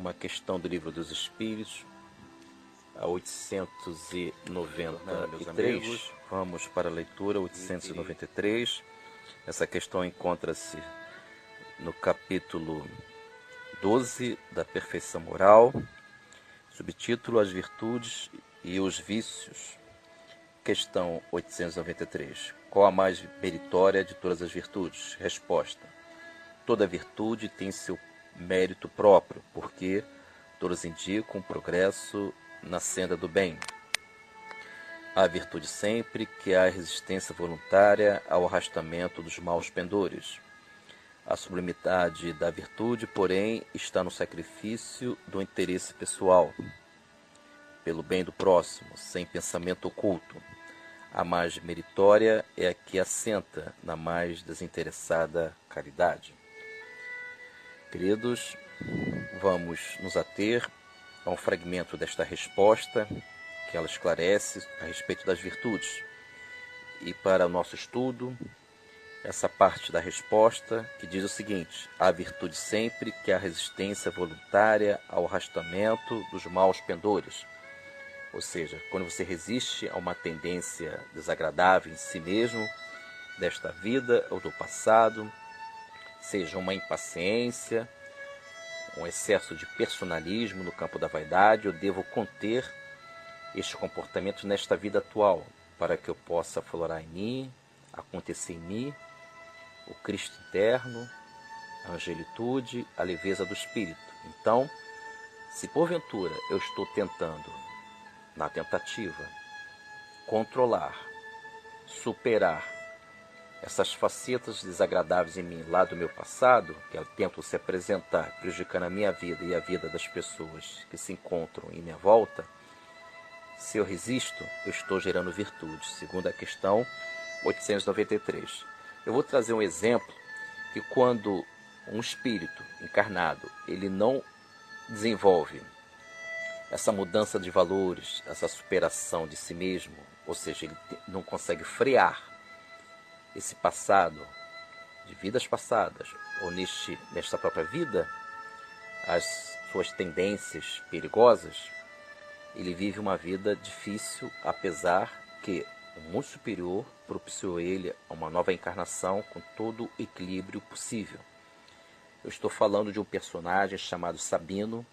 uma questão do Livro dos Espíritos, a 893. Vamos para a leitura 893. Essa questão encontra-se no capítulo 12 da Perfeição Moral, subtítulo As Virtudes e os Vícios. Questão 893. Qual a mais meritória de todas as virtudes? Resposta. Toda virtude tem seu mérito próprio, porque todos indicam progresso na senda do bem. A virtude sempre que há resistência voluntária ao arrastamento dos maus pendores. A sublimidade da virtude, porém, está no sacrifício do interesse pessoal, pelo bem do próximo, sem pensamento oculto. A mais meritória é a que assenta na mais desinteressada caridade. Queridos, vamos nos ater a um fragmento desta resposta que ela esclarece a respeito das virtudes. E para o nosso estudo, essa parte da resposta que diz o seguinte: a virtude sempre que há resistência voluntária ao arrastamento dos maus pendores. Ou seja, quando você resiste a uma tendência desagradável em si mesmo, desta vida ou do passado, seja uma impaciência, um excesso de personalismo no campo da vaidade, eu devo conter este comportamento nesta vida atual, para que eu possa aflorar em mim, acontecer em mim, o Cristo interno, a angelitude, a leveza do Espírito. Então, se porventura eu estou tentando, na tentativa, controlar, superar essas facetas desagradáveis em mim lá do meu passado, que eu tento se apresentar, prejudicando a minha vida e a vida das pessoas que se encontram em minha volta, se eu resisto, eu estou gerando virtude, segundo a questão 893. Eu vou trazer um exemplo que quando um espírito encarnado, ele não desenvolve essa mudança de valores, essa superação de si mesmo, ou seja, ele não consegue frear esse passado, de vidas passadas, ou nesta própria vida, as suas tendências perigosas, ele vive uma vida difícil, apesar que o mundo superior propiciou ele a uma nova encarnação com todo o equilíbrio possível. Eu estou falando de um personagem chamado Sabino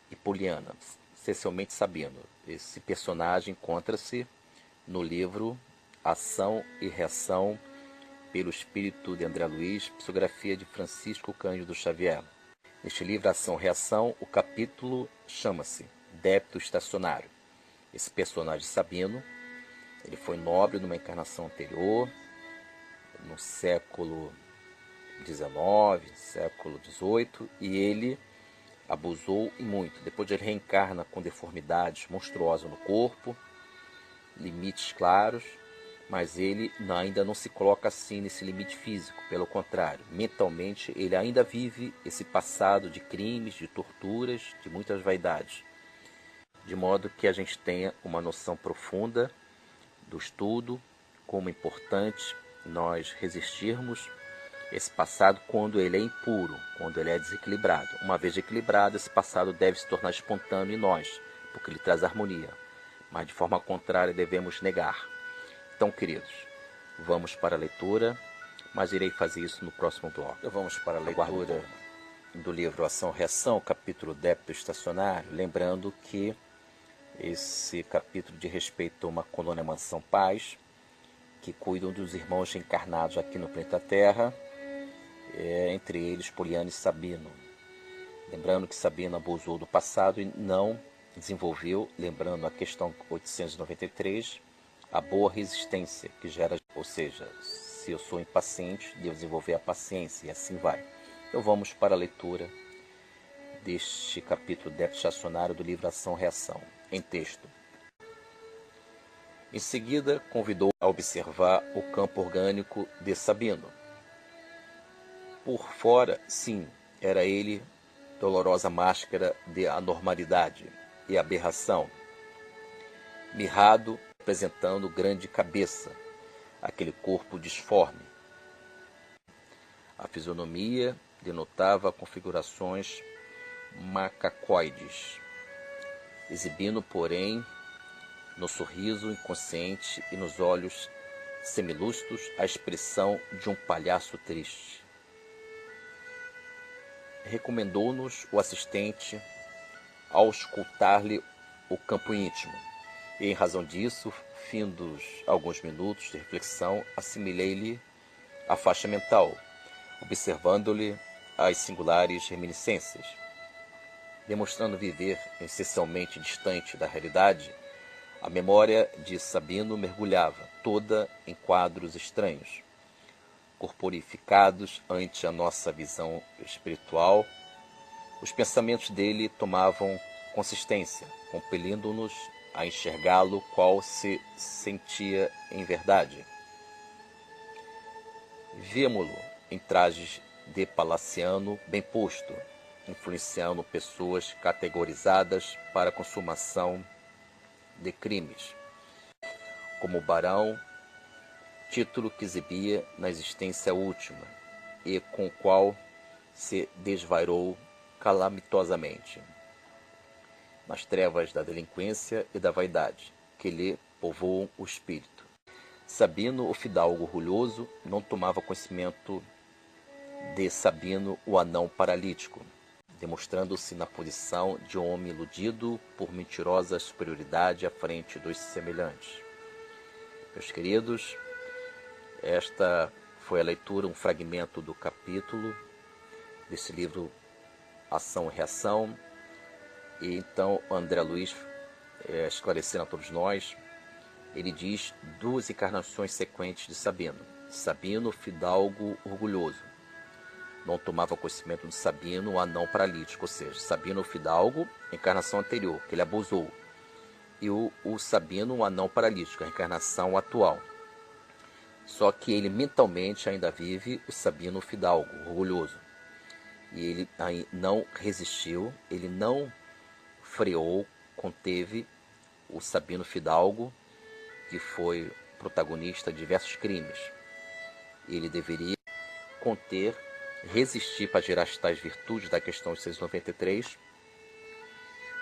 e Poliana, essencialmente Sabino. Esse personagem encontra-se no livro Ação e Reação pelo Espírito de André Luiz, psicografia de Francisco Cândido Xavier. Neste livro Ação e Reação, o capítulo chama-se Débito Estacionário. Esse personagem Sabino, ele foi nobre numa encarnação anterior, no século XIX, século XVIII, e ele abusou e muito. Depois ele reencarna com deformidades monstruosas no corpo, limites claros, mas ele ainda não se coloca assim nesse limite físico. Pelo contrário, mentalmente ele ainda vive esse passado de crimes, de torturas, de muitas vaidades. De modo que a gente tenha uma noção profunda do estudo, como é importante nós resistirmos esse passado quando ele é impuro, quando ele é desequilibrado. Uma vez equilibrado, esse passado deve se tornar espontâneo em nós, porque ele traz harmonia. Mas de forma contrária devemos negar. Então, queridos, vamos para a leitura, mas irei fazer isso no próximo bloco. Então, vamos para a leitura do livro Ação e Reação, capítulo Débito Estacionário, lembrando que esse capítulo diz respeito a uma colônia Mansão Paz, que cuidam dos irmãos encarnados aqui no planeta Terra, entre eles Poliana e Sabino. Lembrando que Sabino abusou do passado e não desenvolveu, lembrando a questão 893, a boa resistência que gera, ou seja, se eu sou impaciente, devo desenvolver a paciência e assim vai. Então vamos para a leitura deste capítulo Débito Estacionário do livro Ação e Reação, em texto. Em seguida, convidou a observar o campo orgânico de Sabino. Por fora, sim, era ele dolorosa máscara de anormalidade e aberração, mirrado, apresentando grande cabeça, aquele corpo disforme. A fisionomia denotava configurações macacoides, exibindo, porém, no sorriso inconsciente e nos olhos semilustros a expressão de um palhaço triste. Recomendou-nos o assistente ao escutar-lhe o campo íntimo, e em razão disso, findos alguns minutos de reflexão, assimilei-lhe a faixa mental, observando-lhe as singulares reminiscências. Demonstrando viver essencialmente distante da realidade, a memória de Sabino mergulhava toda em quadros estranhos, corporificados ante a nossa visão espiritual. Os pensamentos dele tomavam consistência, compelindo-nos a enxergá-lo qual se sentia em verdade. Víamo-lo em trajes de palaciano bem posto, influenciando pessoas categorizadas para a consumação de crimes, como o barão, título que exibia na existência última e com o qual se desvairou calamitosamente nas trevas da delinquência e da vaidade que lhe povoam o espírito. Sabino, o fidalgo orgulhoso, não tomava conhecimento de Sabino, o anão paralítico, demonstrando-se na posição de um homem iludido por mentirosa superioridade à frente dos semelhantes. Meus queridos, esta foi a leitura, um fragmento do capítulo desse livro Ação e Reação. E então André Luiz, esclarecendo a todos nós, ele diz duas encarnações sequentes de Sabino. Sabino, fidalgo orgulhoso, não tomava conhecimento de Sabino, o anão paralítico, ou seja, Sabino, o fidalgo, encarnação anterior, que ele abusou, e o Sabino, o anão paralítico, a encarnação atual. Só que ele mentalmente ainda vive o Sabino, o fidalgo, orgulhoso. E ele não resistiu, ele não freou, conteve o Sabino fidalgo, que foi protagonista de diversos crimes. Ele deveria conter, resistir para gerar as tais virtudes da questão 693,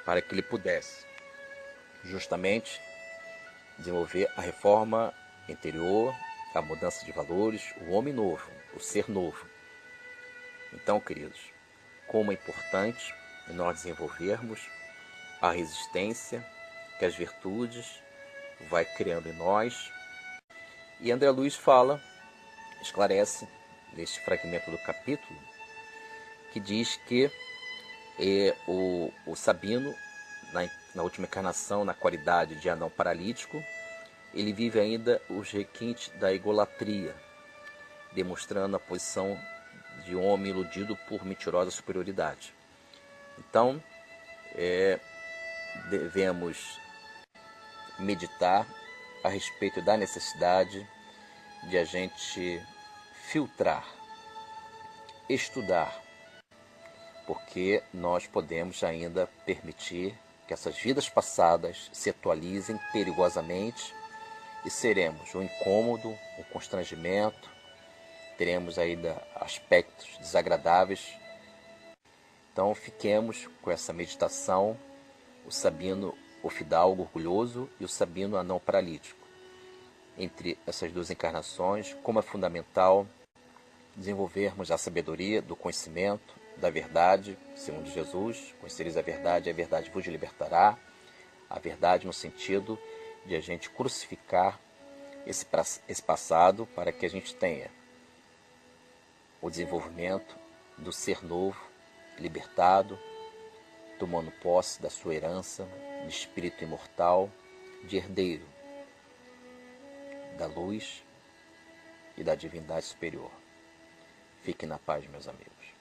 para que ele pudesse justamente desenvolver a reforma interior, a mudança de valores, o homem novo, o ser novo. Então, queridos, como é importante nós desenvolvermos a resistência que as virtudes vai criando em nós. E André Luiz fala, esclarece neste fragmento do capítulo, que diz que o Sabino, na última encarnação, na qualidade de anão paralítico, ele vive ainda os requintes da egolatria, demonstrando a posição de um homem iludido por mentirosa superioridade. Então, devemos meditar a respeito da necessidade de a gente filtrar, estudar, porque nós podemos ainda permitir que essas vidas passadas se atualizem perigosamente e seremos um incômodo, um constrangimento, teremos ainda aspectos desagradáveis. Então fiquemos com essa meditação, o Sabino, o fidalgo orgulhoso, e o Sabino, anão paralítico. Entre essas duas encarnações, como é fundamental desenvolvermos a sabedoria do conhecimento, da verdade, segundo Jesus, conhecereis a verdade vos libertará. A verdade no sentido de a gente crucificar esse passado para que a gente tenha o desenvolvimento do ser novo, libertado, tomando posse da sua herança de espírito imortal, de herdeiro da luz e da divindade superior. Fiquem na paz, meus amigos.